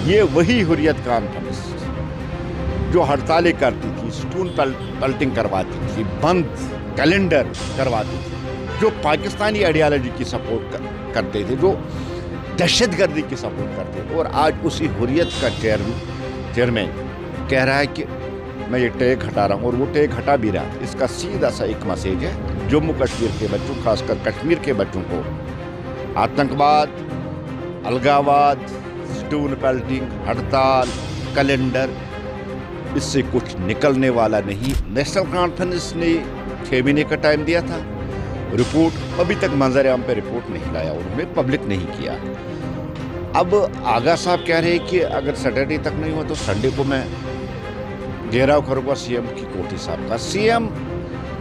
ये वही हुर्रियत कॉन्फ्रेंस जो हड़तालें करती थी, स्टून पलटिंग करवाती थी, बंद कैलेंडर करवाती थी, जो पाकिस्तानी आइडियोलॉजी की सपोर्ट करते थे, जो दहशतगर्दी की सपोर्ट करते थे। और आज उसी हुर्रियत का चेयरमैन कह रहा है कि मैं ये टैग हटा रहा हूँ, और वो टैग हटा भी रहा है। इसका सीधा सा एक मैसेज है जम्मू कश्मीर के बच्चों, खासकर कश्मीर के बच्चों को। आतंकवाद, अलगावाद, स्टून पेल्टिंग, हड़ताल, कैलेंडर, इससे कुछ निकलने वाला नहीं। नेशनल कॉन्फ्रेंस ने 6 महीने का टाइम दिया था, रिपोर्ट अभी तक मंजर आम पे रिपोर्ट नहीं लाया, उन्होंने पब्लिक नहीं किया। अब आगा साहब कह रहे हैं कि अगर सैटरडे तक नहीं हुआ तो संडे को मैं घेराव करूँगा सीएम की कोठी साहब का। सीएम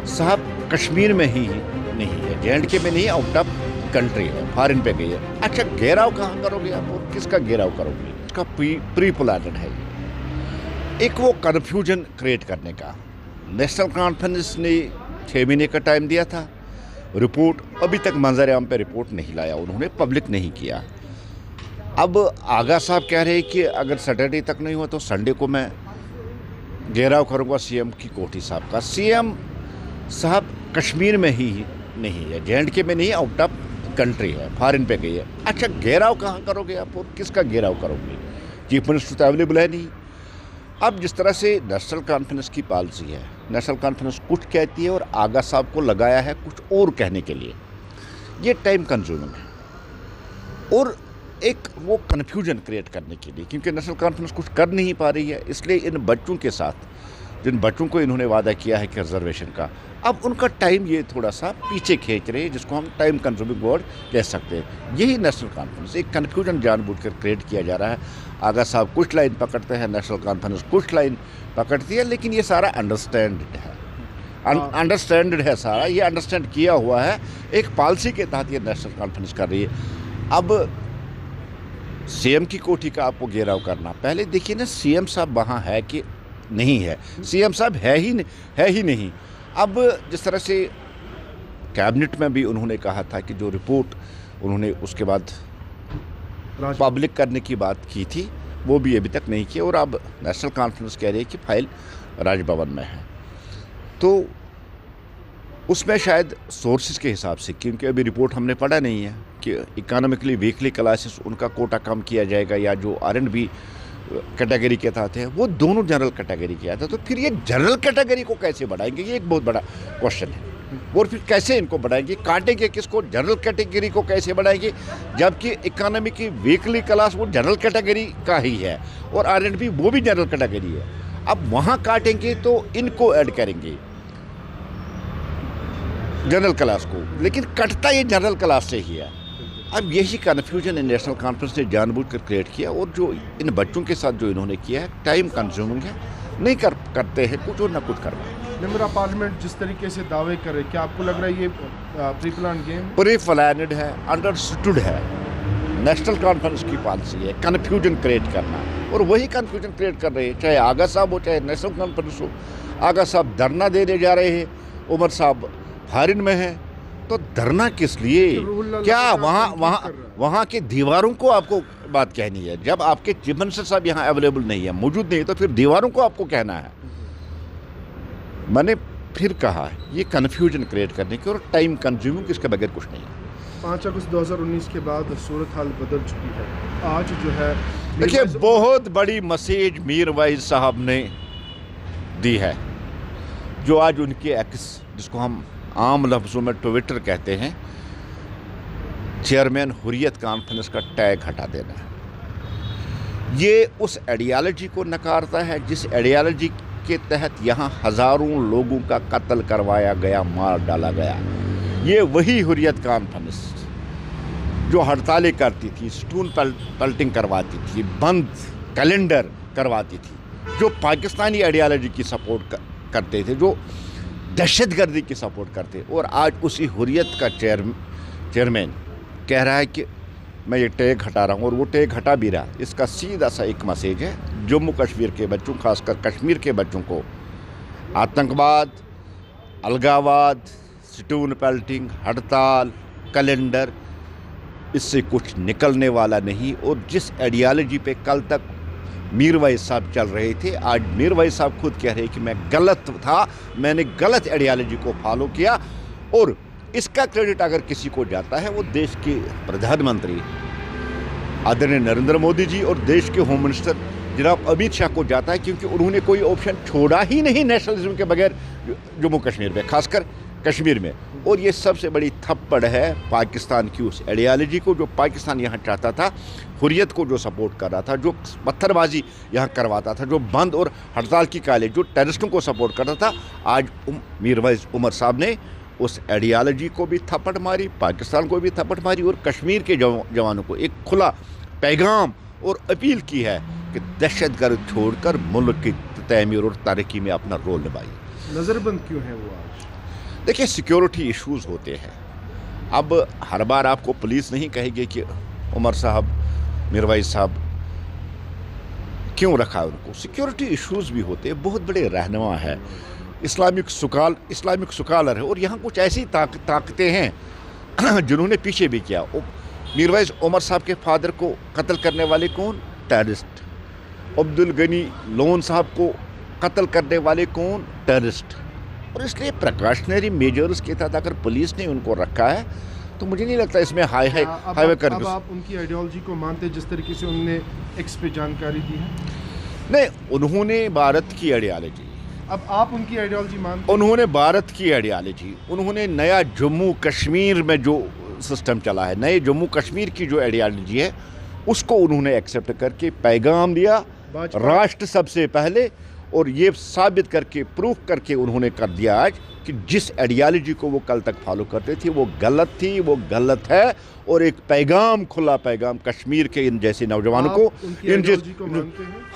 साहब कश्मीर में ही नहीं है, JNK में नहीं, आउट ऑफ कंट्री है, फॉरेन पे गई है। अच्छा, घेराव कहाँ करोगे आप और किसका घेराव करोगे? इसका प्री प्लानड है एक वो कन्फ्यूजन क्रिएट करने का। नेशनल कॉन्फ्रेंस ने 6 महीने का टाइम दिया था, रिपोर्ट अभी तक मंजर आम पे रिपोर्ट नहीं लाया, उन्होंने पब्लिक नहीं किया। अब आगा साहब कह रहे हैं कि अगर सैटरडे तक नहीं हुआ तो संडे को मैं घेराव करूँगा सीएम की कोठी साहब का। सीएम साहब कश्मीर में ही नहीं है, JNK में नहीं, आउट ऑफ कंट्री है, फॉरेन पे गई है। अच्छा, घेराव कहाँ करोगे आप और किसका घेराव करोगे? चीफ मिनिस्टर तो अवेलेबल है नहीं। अब जिस तरह से नेशनल कॉन्फ्रेंस की पॉलिसी है, नेशनल कॉन्फ्रेंस कुछ कहती है और आगा साहब को लगाया है कुछ और कहने के लिए, ये टाइम कंज्यूमिंग है और एक वो कन्फ्यूजन क्रिएट करने के लिए, क्योंकि नेशनल कॉन्फ्रेंस कुछ कर नहीं पा रही है। इसलिए इन बच्चों के साथ, जिन बच्चों को इन्होंने वादा किया है कि रिजर्वेशन का, अब उनका टाइम ये थोड़ा सा पीछे खींच रहे हैं, जिसको हम टाइम कंज्यूमिंग वर्ड कह सकते हैं। यही नेशनल कॉन्फ्रेंस, एक कन्फ्यूजन जानबूझकर क्रिएट किया जा रहा है। आगा साहब कुछ लाइन पकड़ते हैं, नेशनल कॉन्फ्रेंस कुछ लाइन पकड़ती है, लेकिन ये सारा अंडरस्टैंडेड है सारा, ये अंडरस्टैंड किया हुआ है। एक पॉलिसी के तहत ये नेशनल कॉन्फ्रेंस कर रही है। अब सीएम की कोठी का आपको घेराव करना, पहले देखिए ना सीएम साहब वहाँ है कि नहीं है। सीएम साहब है ही नहीं। अब जिस तरह से कैबिनेट में भी उन्होंने कहा था कि जो रिपोर्ट उन्होंने उसके बाद पब्लिक करने की बात की थी, वो भी अभी तक नहीं की, और अब नेशनल कॉन्फ्रेंस कह रही है कि फाइल राजभवन में है। तो उसमें शायद सोर्सेज के हिसाब से, क्योंकि अभी रिपोर्ट हमने पढ़ा नहीं है कि इकोनॉमिकली वीकली क्लासेस उनका कोटा कम किया जाएगा या जो R&B कैटेगरी के तहत है वो दोनों जनरल कैटेगरी के आता है। तो फिर ये जनरल कैटेगरी को कैसे बढ़ाएंगे, ये एक बहुत बड़ा क्वेश्चन है। और फिर कैसे इनको बढ़ाएंगे, काटेंगे किसको? जनरल कैटेगरी को कैसे बढ़ाएंगे, जबकि इकोनॉमी की वीकली क्लास वो जनरल कैटेगरी का ही है और R&B वो भी जनरल कैटेगरी है। अब वहाँ काटेंगे तो इनको ऐड करेंगे जनरल क्लास को, लेकिन कटता ये जनरल क्लास से ही है। अब यही कन्फ्यूजन नेशनल कॉन्फ्रेंस ने जानबूझकर क्रिएट किया, और जो इन बच्चों के साथ जो इन्होंने किया है, टाइम कंज्यूमिंग है, नहीं करते हैं कुछ और ना कुछ करवाएं। मेंबर ऑफ पार्लियामेंट जिस तरीके से दावे कर रहे, क्या आपको लग रहा है ये pre plan game? Pre planned है, अंडरस्टूड है, नेशनल कॉन्फ्रेंस की पॉलिसी है कन्फ्यूजन क्रिएट करना, और वही कन्फ्यूजन क्रिएट कर रहे हैं, चाहे आगा साहब हो चाहे नेशनल कॉन्फ्रेंस हो। आगा साहब धरना देने जा रहे हैं, उमर साहब फॉरेन में है, तो धरना किस लिए? क्या वहाँ के दीवारों को आपको बात कहनी है? जब आपके चीफ मिनिस्टर साहब यहाँ अवेलेबल नहीं है, मौजूद नहीं है, तो फिर दीवारों को आपको कहना है। मैंने फिर कहा है, ये कन्फ्यूजन क्रिएट करने की और टाइम कंज्यूमिंग, इसके बगैर कुछ नहीं है। 5 अगस्त 2019 के बाद सूरत हाल बदल चुकी है। आज जो है देखिए, बहुत बड़ी मैसेज मीर वाइज साहब ने दी है, जो आज उनके एक्स, जिसको हम आम लफ्ज़ों में ट्विटर कहते हैं, चेयरमैन हुर्रियत कॉन्फ्रेंस का टैग हटा देना है। ये उस आइडियोलॉजी को नकारता है जिस आइडियोलॉजी के तहत यहाँ हज़ारों लोगों का कत्ल करवाया गया, मार डाला गया। ये वही हुर्रियत कॉन्फ्रेंस जो हड़तालें करती थी, स्टून पलटिंग करवाती थी, बंद कैलेंडर करवाती थी, जो पाकिस्तानी आइडियोलॉजी की सपोर्ट करते थे, जो दहशतगर्दी की सपोर्ट करते। और आज उसी हुर्रियत का चेयरमैन कह रहा है कि मैं ये टैग हटा रहा हूँ, और वो टैग हटा भी रहा। इसका सीधा सा एक मैसेज है जम्मू कश्मीर के बच्चों, खासकर कश्मीर के बच्चों को। आतंकवाद, अलगावाद, स्टून पेल्टिंग, हड़ताल, कैलेंडर, इससे कुछ निकलने वाला नहीं। और जिस आइडियोलॉजी पे कल तक मीर वैस साहब चल रहे थे। आज मीर वैस साहब खुद कह रहे हैं कि मैं गलत था, मैंने गलत आइडियोलॉजी को फॉलो किया। और इसका क्रेडिट अगर किसी को जाता है वो देश के प्रधानमंत्री आदरणीय नरेंद्र मोदी जी और देश के होम मिनिस्टर जनाब अमित शाह को जाता है, क्योंकि उन्होंने कोई ऑप्शन छोड़ा ही नहीं नेशनलिज्म के बगैर जम्मू कश्मीर में, खासकर कश्मीर में। और ये सबसे बड़ी थप्पड़ है पाकिस्तान की उस आइडियोलॉजी को जो पाकिस्तान यहाँ चाहता था, हुर्रियत को जो सपोर्ट कर रहा था, जो पत्थरबाजी यहाँ करवाता था, जो बंद और हड़ताल की काले, जो टेररिस्टों को सपोर्ट करता था। आज मीर वैस उमर साहब ने उस आइडियोलॉजी को भी थप्पड़ मारी, पाकिस्तान को भी थप्पड़ मारी और कश्मीर के जवानों को एक खुला पैगाम और अपील की है कि दहशतगर्द छोड़कर मुल्क की तमीर और तरक्की में अपना रोल निभाइए। नज़रबंद क्यों है वो आज? देखिए, सिक्योरिटी इश्यूज होते हैं। अब हर बार आपको पुलिस नहीं कहेगी कि उमर साहब, मीर वैस साहब क्यों रखा उनको। सिक्योरिटी इश्यूज भी होते हैं। बहुत बड़े रहनुमा है, इस्लामिक सुकालर है, और यहाँ कुछ ऐसी ताकतें हैं जिन्होंने पीछे भी किया। मीर वैस उमर साहब के फादर को कत्ल करने वाले कौन? टेररिस्ट। अब्दुल गनी लोन साहब को कत्ल करने वाले कौन? टेररिस्ट। और इसलिए प्रिकॉशनरी मेजर्स के तहत अगर पुलिस ने उनको रखा है तो मुझे नहीं लगता इसमें हाईवे कर। अब आप उनकी आइडियोलॉजी को मानते जिस तरीके से उन्होंने एक्स पे जानकारी दी है? नहीं, उन्होंने भारत की आइडियोलॉजी, अब आप उनकी आइडियोलॉजी मानते? उन्होंने भारत की आइडियोलॉजी, उन्होंने नया जम्मू कश्मीर में जो सिस्टम चला है, नए जम्मू कश्मीर की जो आइडियोलॉजी है, उसको उन्होंने एक्सेप्ट करके पैगाम दिया राष्ट्र सबसे पहले, और ये साबित करके प्रूफ करके उन्होंने कर दिया आज कि जिस आइडियोलॉजी को वो कल तक फॉलो करते थे वो गलत थी, वो गलत है। और एक पैगाम, खुला पैगाम कश्मीर के इन जैसे नौजवानों को,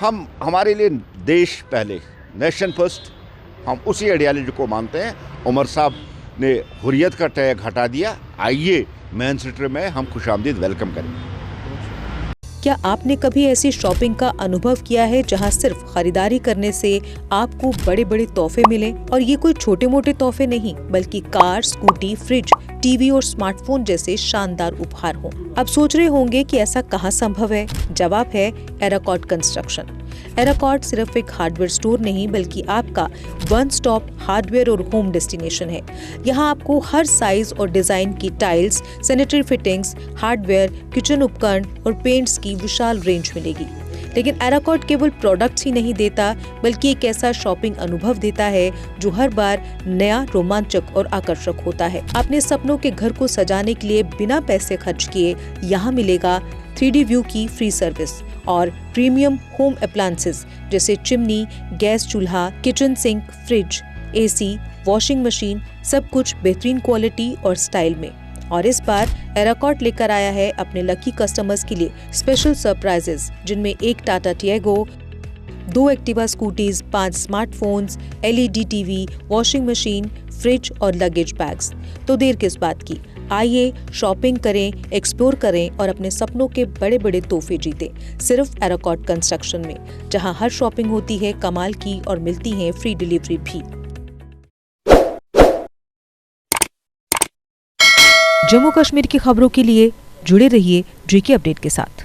हम हमारे लिए देश पहले, नेशन फर्स्ट, हम उसी आइडियोलॉजी को मानते हैं। उमर साहब ने हुर्रियत का टैग हटा दिया। आइए मेन स्ट्रीट में हम खुशामदीद वेलकम करें। क्या आपने कभी ऐसी शॉपिंग का अनुभव किया है जहां सिर्फ खरीदारी करने से आपको बड़े बड़े तोहफे मिले? और ये कोई छोटे मोटे तोहफे नहीं, बल्कि कार, स्कूटी, फ्रिज, टीवी और स्मार्टफोन जैसे शानदार उपहार हों। अब सोच रहे होंगे कि ऐसा कहाँ संभव है? जवाब है एराकॉट कंस्ट्रक्शन। एराकॉट सिर्फ एक हार्डवेयर स्टोर नहीं, बल्कि आपका वन स्टॉप हार्डवेयर और होम डेस्टिनेशन है। यहाँ आपको हर साइज और डिजाइन की tiles, sanitary fittings, hardware, kitchen उपकरण और पेंट्स की विशाल रेंज मिलेगी। लेकिन एराकॉट केवल प्रोडक्ट्स ही नहीं देता, बल्कि एक ऐसा शॉपिंग अनुभव देता है जो हर बार नया, रोमांचक और आकर्षक होता है। अपने सपनों के घर को सजाने के लिए बिना पैसे खर्च किए यहाँ मिलेगा 3D व्यू की फ्री सर्विस और प्रीमियम होम अप्लायंसेस जैसे चिमनी, गैस चूल्हा, kitchen sink, fridge, AC, washing machine, सब कुछ बेहतरीन क्वालिटी और स्टाइल में। और इस बार एराकॉट लेकर आया है अपने लकी कस्टमर्स के लिए स्पेशल सरप्राइजेस, जिनमें एक Tata Tiago, 2 Activa scooties, 5 smartphones, LED TV, washing machine, fridge और लगेज बैग्स। तो देर किस बात की, आइए शॉपिंग करें, एक्सप्लोर करें और अपने सपनों के बड़े बड़े तोहफे जीतें, सिर्फ एराकॉट कंस्ट्रक्शन में, जहां हर शॉपिंग होती है कमाल की और मिलती है फ्री डिलीवरी भी। जम्मू कश्मीर की खबरों के लिए जुड़े रहिए GK अपडेट के साथ।